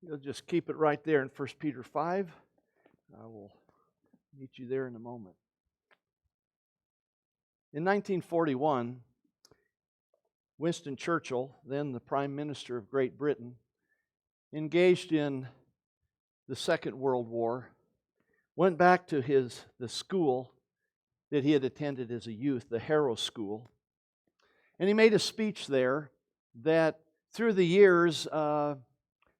You'll just keep it right there in 1 Peter 5. I will meet you there in a moment. In 1941, Winston Churchill, then the Prime Minister of Great Britain, engaged in the Second World War, went back to the school that he had attended as a youth, the Harrow School, and he made a speech there that through the years,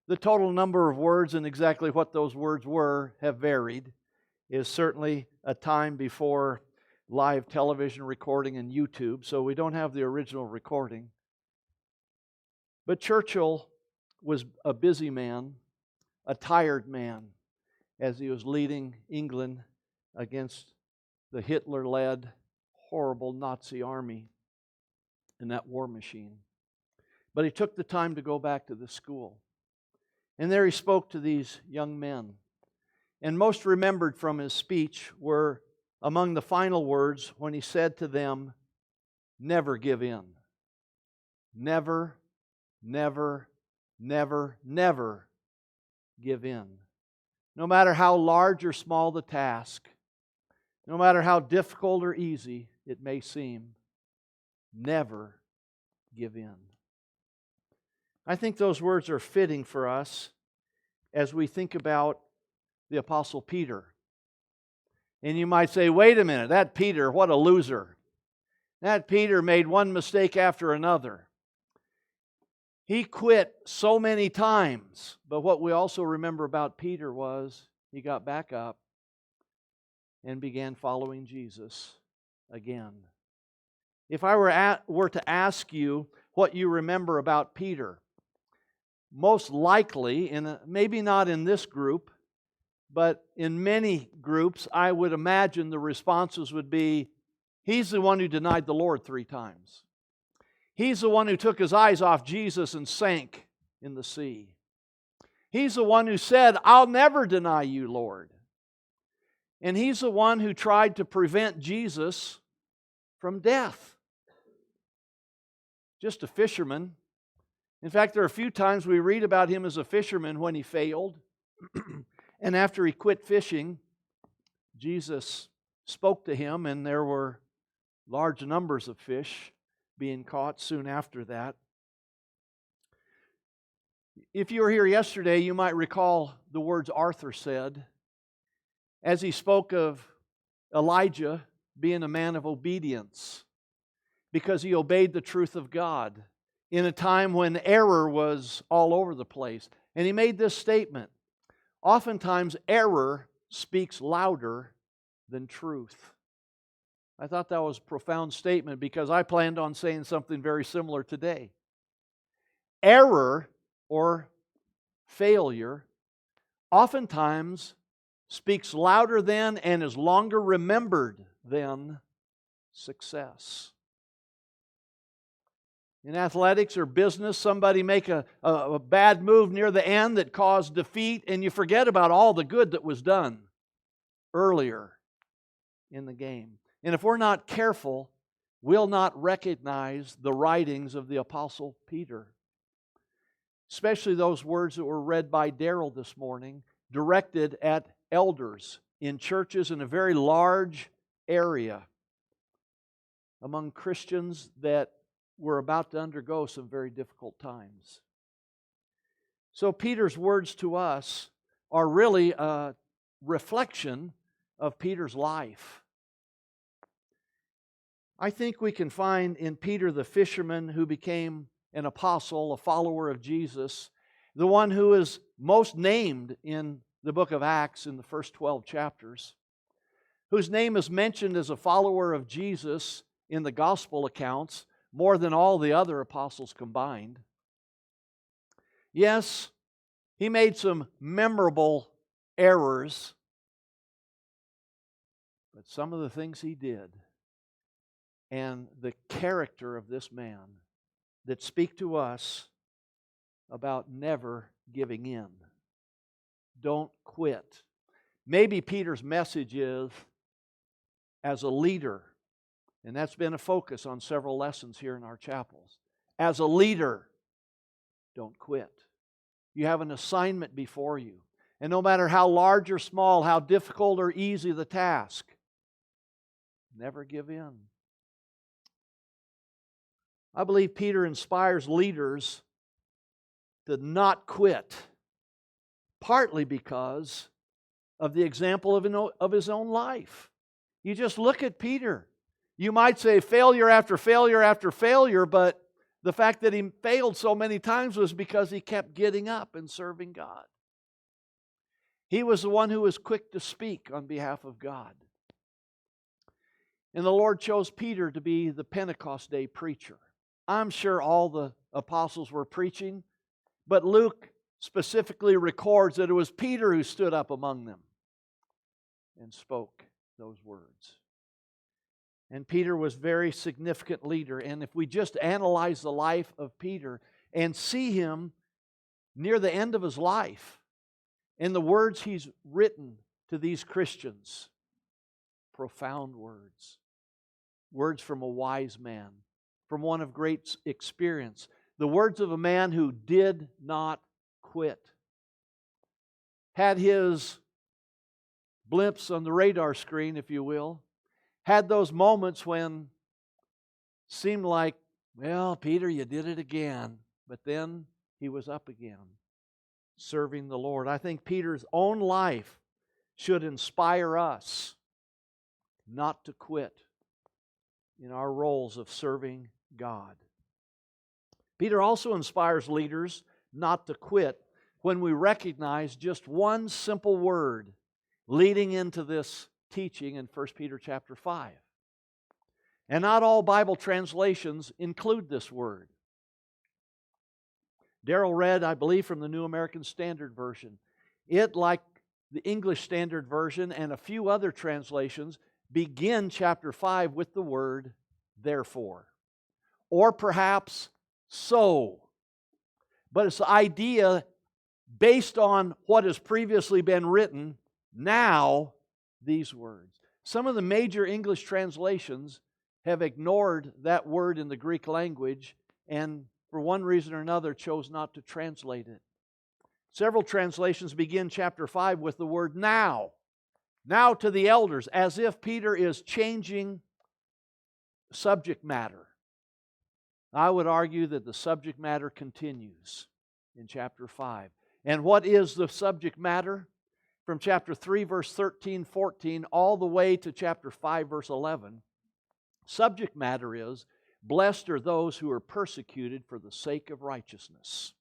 the total number of words and exactly what those words were have varied. It is certainly a time before live television recording and YouTube, so we don't have the original recording. But Churchill was a busy man, a tired man, as he was leading England against the Hitler-led horrible Nazi army and that war machine. But he took the time to go back to the school. And there he spoke to these young men. And most remembered from his speech were among the final words when he said to them, "Never give in. Never, never, never, never give in. No matter how large or small the task, no matter how difficult or easy it may seem, never give in." I think those words are fitting for us as we think about the Apostle Peter. And you might say, wait a minute, that Peter, what a loser. That Peter made one mistake after another. He quit so many times. But what we also remember about Peter was he got back up and began following Jesus again. If I were to ask you what you remember about Peter, most likely, maybe not in this group, but in many groups, I would imagine the responses would be, he's the one who denied the Lord 3 times. He's the one who took his eyes off Jesus and sank in the sea. He's the one who said, "I'll never deny you, Lord." And he's the one who tried to prevent Jesus from death. Just a fisherman. In fact, there are a few times we read about him as a fisherman when he failed. And after he quit fishing, Jesus spoke to him, and there were large numbers of fish being caught soon after that. If you were here yesterday, you might recall the words Arthur said as he spoke of Elijah being a man of obedience because he obeyed the truth of God in a time when error was all over the place. And he made this statement, oftentimes error speaks louder than truth. I thought that was a profound statement because I planned on saying something very similar today. Error or failure oftentimes speaks louder than and is longer remembered than success. In athletics or business, somebody make a bad move near the end that caused defeat, and you forget about all the good that was done earlier in the game. And if we're not careful, we'll not recognize the writings of the Apostle Peter. Especially those words that were read by Darrell this morning, directed at elders in churches in a very large area among Christians that were about to undergo some very difficult times. So Peter's words to us are really a reflection of Peter's life. I think we can find in Peter the fisherman who became an apostle, a follower of Jesus, the one who is most named in the book of Acts in the first 12 chapters, whose name is mentioned as a follower of Jesus in the gospel accounts more than all the other apostles combined. Yes, he made some memorable errors, but some of the things he did and the character of this man that speak to us about never giving in. Don't quit. Maybe Peter's message is, as a leader, and that's been a focus on several lessons here in our chapels. As a leader, don't quit. You have an assignment before you. And no matter how large or small, how difficult or easy the task, never give in. I believe Peter inspires leaders to not quit, partly because of the example of his own life. You just look at Peter. You might say failure after failure after failure, but the fact that he failed so many times was because he kept getting up and serving God. He was the one who was quick to speak on behalf of God. And the Lord chose Peter to be the Pentecost Day preacher. I'm sure all the apostles were preaching, but Luke specifically records that it was Peter who stood up among them and spoke those words. And Peter was a very significant leader. And if we just analyze the life of Peter and see him near the end of his life and the words he's written to these Christians, profound words. Words from a wise man, from one of great experience. The words of a man who did not quit. Had his blips on the radar screen, if you will. Had those moments when it seemed like, well, Peter, you did it again. But then he was up again, serving the Lord. I think Peter's own life should inspire us not to quit in our roles of serving God. Peter also inspires leaders not to quit when we recognize just one simple word leading into this teaching in 1 Peter chapter 5. And not all Bible translations include this word. Darrell read, I believe, from the New American Standard Version. It, like the English Standard Version and a few other translations, begin chapter 5 with the word therefore. Or perhaps so. But it's the idea based on what has previously been written, now these words. Some of the major English translations have ignored that word in the Greek language and for one reason or another chose not to translate it. Several translations begin chapter 5 with the word now. Now to the elders, as if Peter is changing subject matter. I would argue that the subject matter continues in chapter 5. And what is the subject matter? From chapter 3, verse 13, 14, all the way to chapter 5, verse 11. Subject matter is, blessed are those who are persecuted for the sake of righteousness.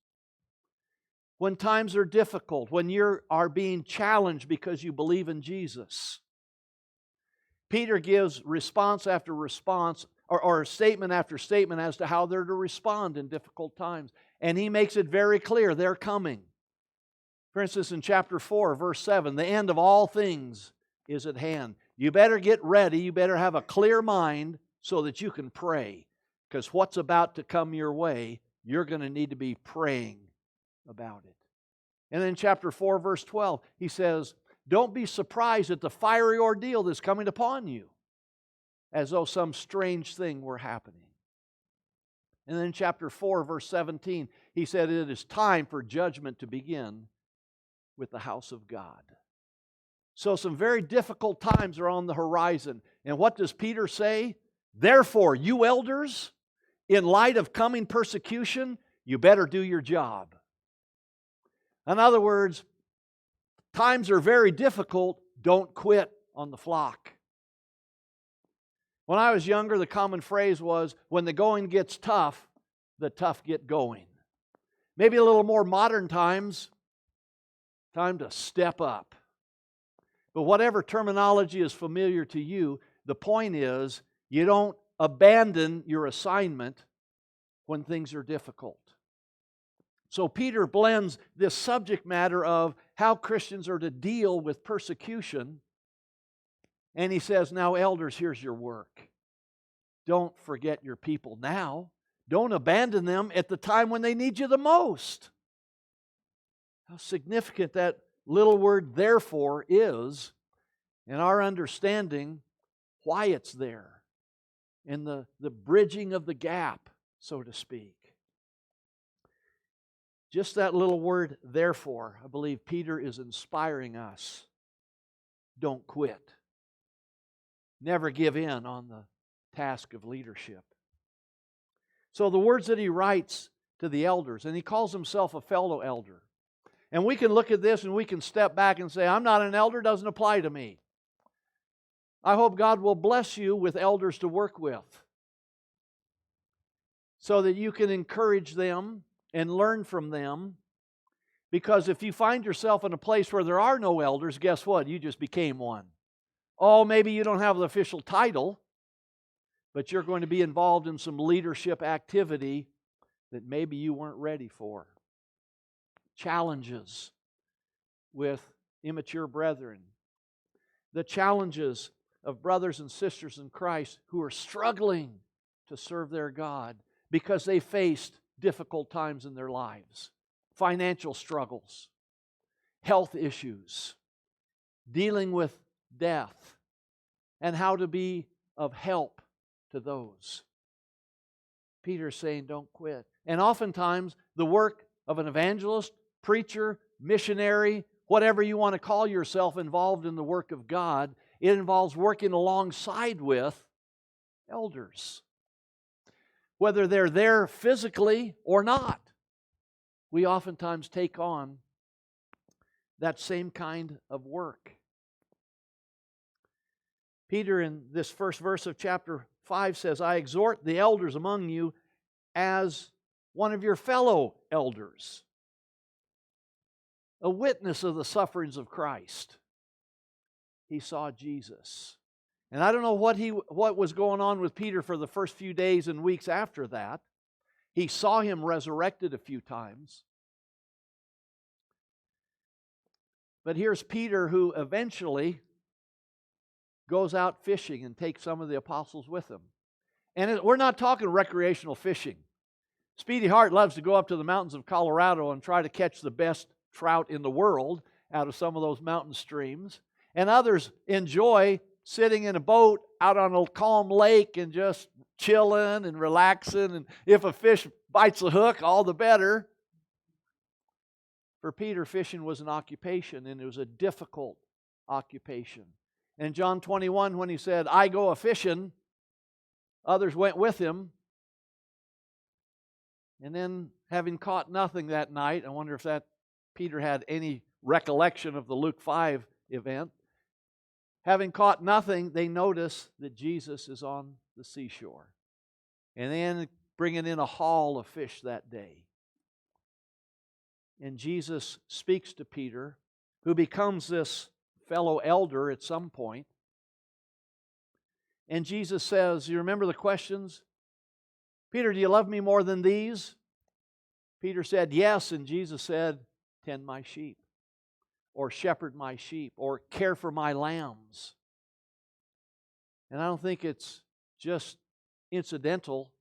When times are difficult, when you are being challenged because you believe in Jesus, Peter gives response after response, or statement after statement as to how they're to respond in difficult times. And he makes it very clear, they're coming. For instance, in chapter 4, verse 7, the end of all things is at hand. You better get ready, you better have a clear mind so that you can pray. Because what's about to come your way, you're going to need to be praying about it. And then chapter 4, verse 12, he says, don't be surprised at the fiery ordeal that's coming upon you, as though some strange thing were happening. And then in chapter 4, verse 17, he said, it is time for judgment to begin with the house of God. So some very difficult times are on the horizon. And what does Peter say? Therefore, you elders, in light of coming persecution, you better do your job. In other words, times are very difficult, don't quit on the flock. When I was younger, the common phrase was, when the going gets tough, the tough get going. Maybe a little more modern times, time to step up. But whatever terminology is familiar to you, the point is, you don't abandon your assignment when things are difficult. So Peter blends this subject matter of how Christians are to deal with persecution, and he says, now elders, here's your work. Don't forget your people now. Don't abandon them at the time when they need you the most. How significant that little word therefore is in our understanding why it's there, in the bridging of the gap, so to speak. Just that little word, therefore, I believe Peter is inspiring us. Don't quit. Never give in on the task of leadership. So the words that he writes to the elders, and he calls himself a fellow elder. And we can look at this and we can step back and say, I'm not an elder, doesn't apply to me. I hope God will bless you with elders to work with so that you can encourage them and learn from them. Because if you find yourself in a place where there are no elders, guess what? You just became one. Oh, maybe you don't have the official title, but you're going to be involved in some leadership activity that maybe you weren't ready for. Challenges with immature brethren. The challenges of brothers and sisters in Christ who are struggling to serve their God because they faced difficult times in their lives. Financial struggles, health issues, dealing with death, and how to be of help to those. Peter's saying, don't quit. And oftentimes, the work of an evangelist, preacher, missionary, whatever you want to call yourself involved in the work of God, it involves working alongside with elders. Whether they're there physically or not, we oftentimes take on that same kind of work. Peter, in this first verse of chapter 5, says, I exhort the elders among you as one of your fellow elders, a witness of the sufferings of Christ. He saw Jesus. And I don't know what was going on with Peter for the first few days and weeks after that. He saw him resurrected a few times. But here's Peter, who eventually goes out fishing and takes some of the apostles with him. And we're not talking recreational fishing. Speedy Hart loves to go up to the mountains of Colorado and try to catch the best trout in the world out of some of those mountain streams. And others enjoy sitting in a boat out on a calm lake and just chilling and relaxing. And if a fish bites the hook, all the better. For Peter, fishing was an occupation, and it was a difficult occupation. And in John 21, when he said, I go a-fishing, others went with him. And then, having caught nothing that night, I wonder if Peter had any recollection of the Luke 5 event. Having caught nothing, they notice that Jesus is on the seashore. And then bringing in a haul of fish that day. And Jesus speaks to Peter, who becomes this fellow elder at some point. And Jesus says, you remember the questions? Peter, do you love me more than these? Peter said, yes. And Jesus said, tend my sheep, or shepherd my sheep, or care for my lambs. And I don't think it's just incidental,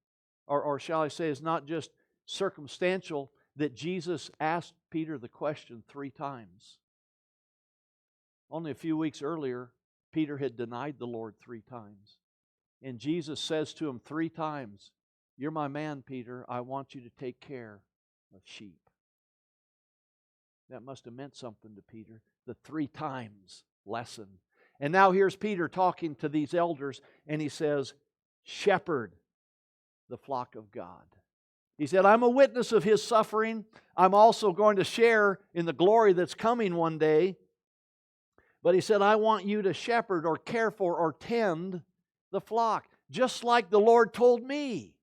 or shall I say, it's not just circumstantial that Jesus asked Peter the question 3 times. Only a few weeks earlier, Peter had denied the Lord 3 times. And Jesus says to him 3 times, you're my man, Peter. I want you to take care of sheep. That must have meant something to Peter, the 3 times lesson. And now here's Peter talking to these elders, and he says, shepherd the flock of God. He said, I'm a witness of His suffering. I'm also going to share in the glory that's coming one day. But he said, I want you to shepherd or care for or tend the flock, just like the Lord told me.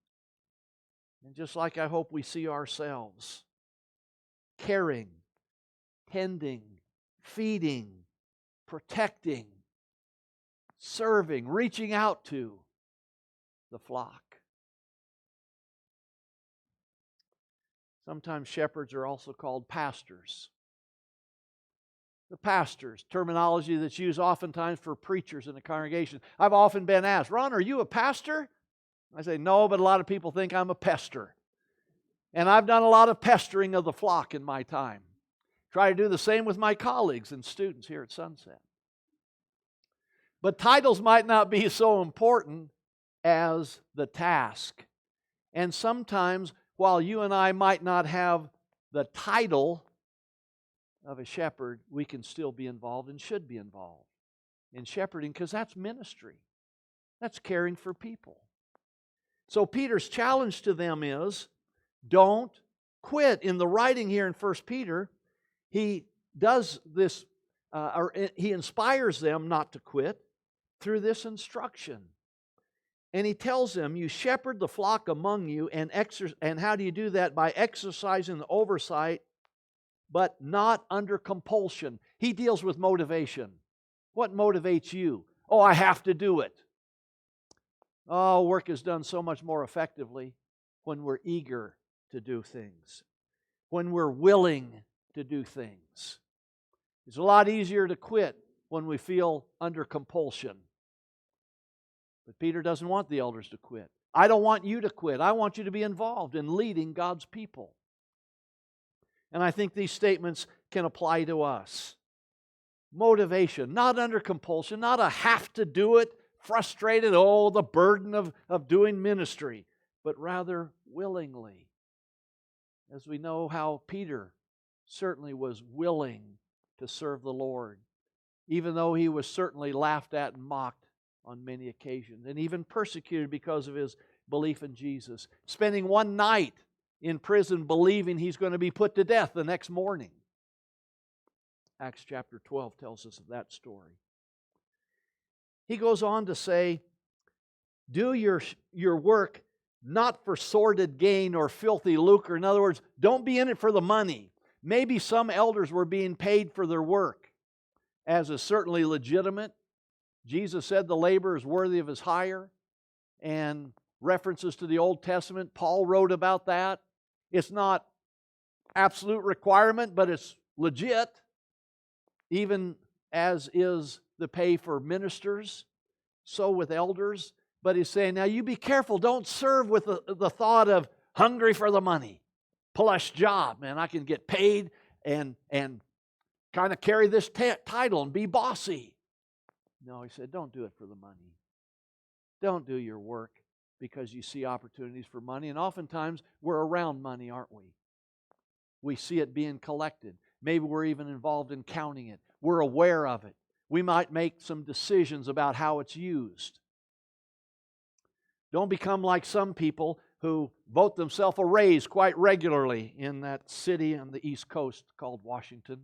And just like I hope we see ourselves. Caring, tending, feeding, protecting, serving, reaching out to the flock. Sometimes shepherds are also called pastors. The pastors, terminology that's used oftentimes for preachers in a congregation. I've often been asked, Ron, are you a pastor? I say, no, but a lot of people think I'm a pester. And I've done a lot of pestering of the flock in my time. Try to do the same with my colleagues and students here at Sunset. But titles might not be so important as the task. And sometimes, while you and I might not have the title of a shepherd, we can still be involved and should be involved in shepherding, because that's ministry. That's caring for people. So Peter's challenge to them is, don't quit. In the writing here in 1 Peter, he does this, or he inspires them not to quit through this instruction. And he tells them, you shepherd the flock among you, and how do you do that? By exercising the oversight, but not under compulsion. He deals with motivation. What motivates you? Oh, I have to do it. Oh, work is done so much more effectively when we're eager to do things, when we're willing to do things. It's a lot easier to quit when we feel under compulsion. But Peter doesn't want the elders to quit. I don't want you to quit. I want you to be involved in leading God's people. And I think these statements can apply to us. Motivation, not under compulsion, not a have to do it, frustrated, oh, the burden of doing ministry, but rather willingly. As we know how Peter certainly was willing to serve the Lord, even though he was certainly laughed at and mocked on many occasions, and even persecuted because of his belief in Jesus, spending one night in prison believing he's going to be put to death the next morning. Acts chapter 12 tells us of that story. He goes on to say, do your work not for sordid gain or filthy lucre. In other words, don't be in it for the money. Maybe some elders were being paid for their work, as is certainly legitimate. Jesus said the laborer is worthy of his hire, and references to the Old Testament, Paul wrote about that. It's not absolute requirement, but it's legit, even as is the pay for ministers, so with elders. But he's saying, now you be careful. Don't serve with the thought of hungry for the money. Plush job, man. I can get paid and kind of carry this title and be bossy. No, he said, don't do it for the money. Don't do your work because you see opportunities for money. And oftentimes we're around money, aren't we? We see it being collected. Maybe we're even involved in counting it. We're aware of it. We might make some decisions about how it's used. Don't become like some people who vote themselves a raise quite regularly in that city on the East Coast called Washington.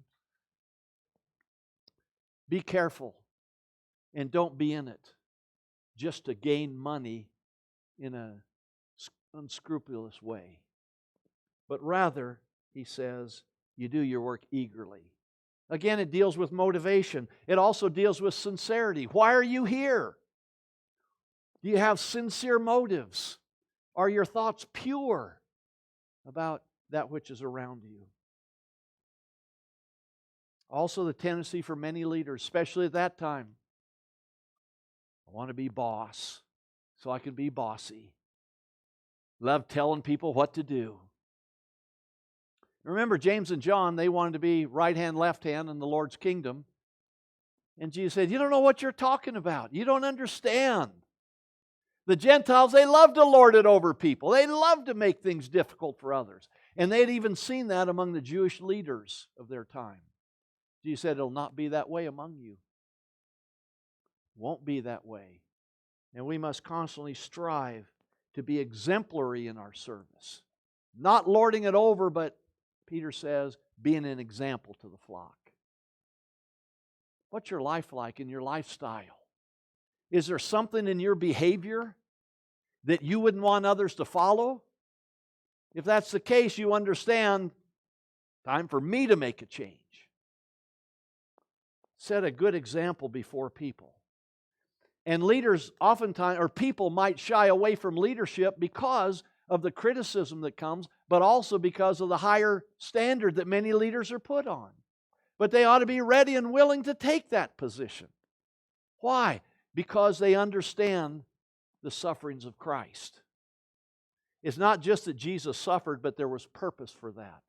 Be careful and don't be in it just to gain money in an unscrupulous way. But rather, he says, you do your work eagerly. Again, it deals with motivation. It also deals with sincerity. Why are you here? Do you have sincere motives? Are your thoughts pure about that which is around you? Also, the tendency for many leaders, especially at that time, I want to be boss so I can be bossy. Love telling people what to do. Remember, James and John, they wanted to be right hand, left hand in the Lord's kingdom. And Jesus said, you don't know what you're talking about. You don't understand. The Gentiles, they love to lord it over people. They love to make things difficult for others. And they had even seen that among the Jewish leaders of their time. Jesus said, it'll not be that way among you. Won't be that way. And we must constantly strive to be exemplary in our service. Not lording it over, but Peter says, being an example to the flock. What's your life like in your lifestyle? Is there something in your behavior that you wouldn't want others to follow? If that's the case, you understand, time for me to make a change. Set a good example before people. And leaders oftentimes, or people might shy away from leadership because of the criticism that comes, but also because of the higher standard that many leaders are put on. But they ought to be ready and willing to take that position. Why? Because they understand the sufferings of Christ. It's not just that Jesus suffered, but there was purpose for that.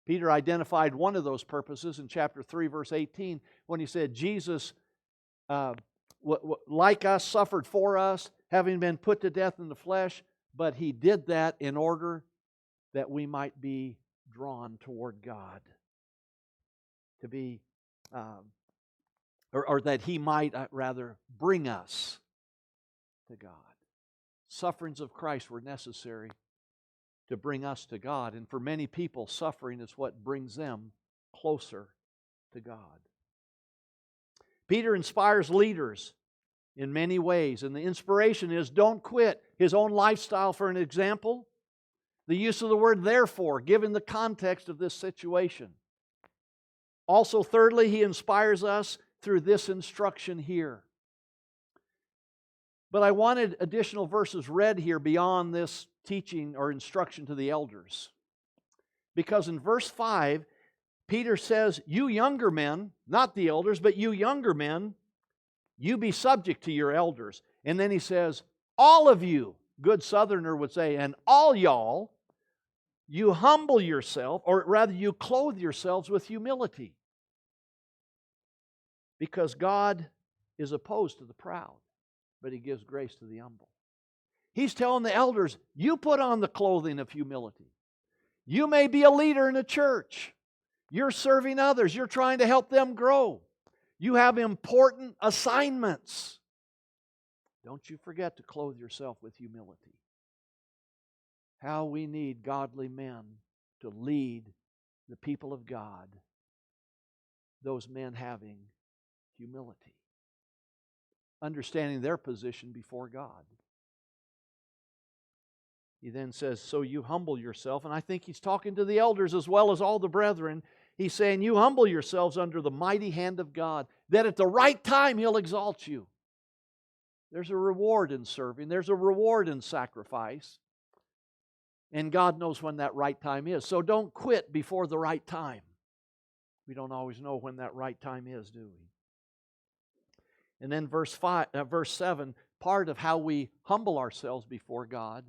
Peter identified one of those purposes in chapter 3, verse 18, when he said, Jesus, like us, suffered for us, having been put to death in the flesh, but He did that in order that we might be drawn toward God, to be, or that He might rather bring us to God. Sufferings of Christ were necessary to bring us to God. And for many people, suffering is what brings them closer to God. Peter inspires leaders in many ways, and the inspiration is don't quit. His own lifestyle, for an example, the use of the word therefore, given the context of this situation. Also, thirdly, he inspires us through this instruction here. But I wanted additional verses read here beyond this teaching or instruction to the elders. Because in verse 5, Peter says, you younger men, not the elders, but you younger men, you be subject to your elders. And then he says, all of you, good Southerner would say, and all y'all, you humble yourself, or rather you clothe yourselves with humility. Because God is opposed to the proud, but He gives grace to the humble. He's telling the elders, you put on the clothing of humility. You may be a leader in a church. You're serving others. You're trying to help them grow. You have important assignments. Don't you forget to clothe yourself with humility. How we need godly men to lead the people of God. Those men having humility. Understanding their position before God. He then says, so you humble yourself. And I think he's talking to the elders as well as all the brethren. He's saying, you humble yourselves under the mighty hand of God, that at the right time He'll exalt you. There's a reward in serving. There's a reward in sacrifice. And God knows when that right time is. So don't quit before the right time. We don't always know when that right time is, do we? And then verse 7, part of how we humble ourselves before God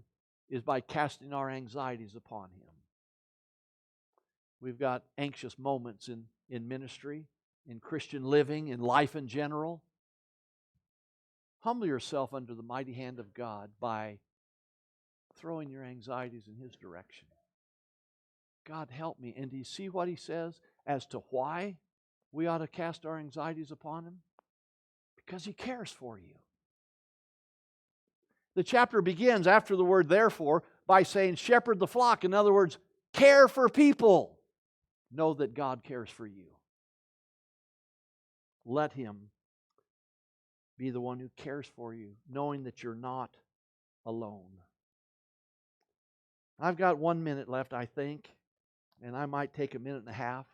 is by casting our anxieties upon Him. We've got anxious moments in ministry, in Christian living, in life in general. Humble yourself under the mighty hand of God by throwing your anxieties in His direction. God, help me. And do you see what He says as to why we ought to cast our anxieties upon Him? Because He cares for you. The chapter begins after the word therefore by saying shepherd the flock. In other words, care for people. Know that God cares for you. Let Him be the one who cares for you, knowing that you're not alone. I've got 1 minute left, I think, and I might take a minute and a half.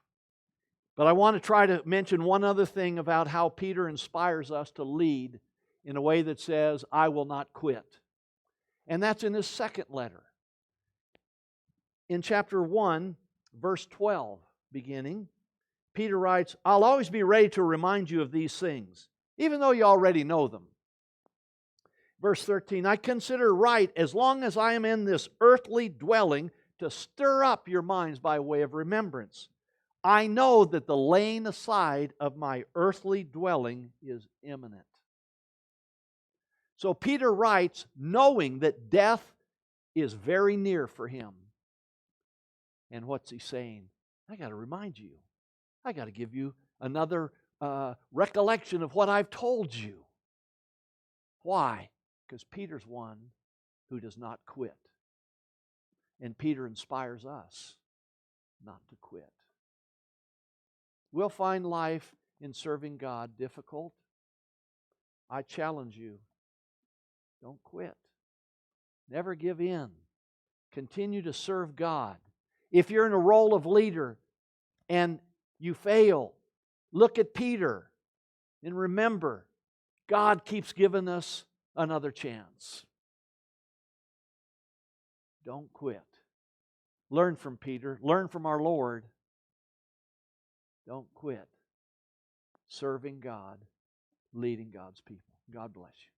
But I want to try to mention one other thing about how Peter inspires us to lead in a way that says, I will not quit. And that's in his second letter. In chapter 1, verse 12, beginning, Peter writes, I'll always be ready to remind you of these things, even though you already know them. Verse 13, I consider right, as long as I am in this earthly dwelling, to stir up your minds by way of remembrance. I know that the laying aside of my earthly dwelling is imminent. So Peter writes, knowing that death is very near for him. And what's he saying? I got to remind you. I got to give you another recollection of what I've told you. Why? Because Peter's one who does not quit. And Peter inspires us not to quit. We'll find life in serving God difficult. I challenge you, don't quit. Never give in. Continue to serve God. If you're in a role of leader and you fail, look at Peter and remember, God keeps giving us another chance. Don't quit. Learn from Peter. Learn from our Lord. Don't quit serving God, leading God's people. God bless you.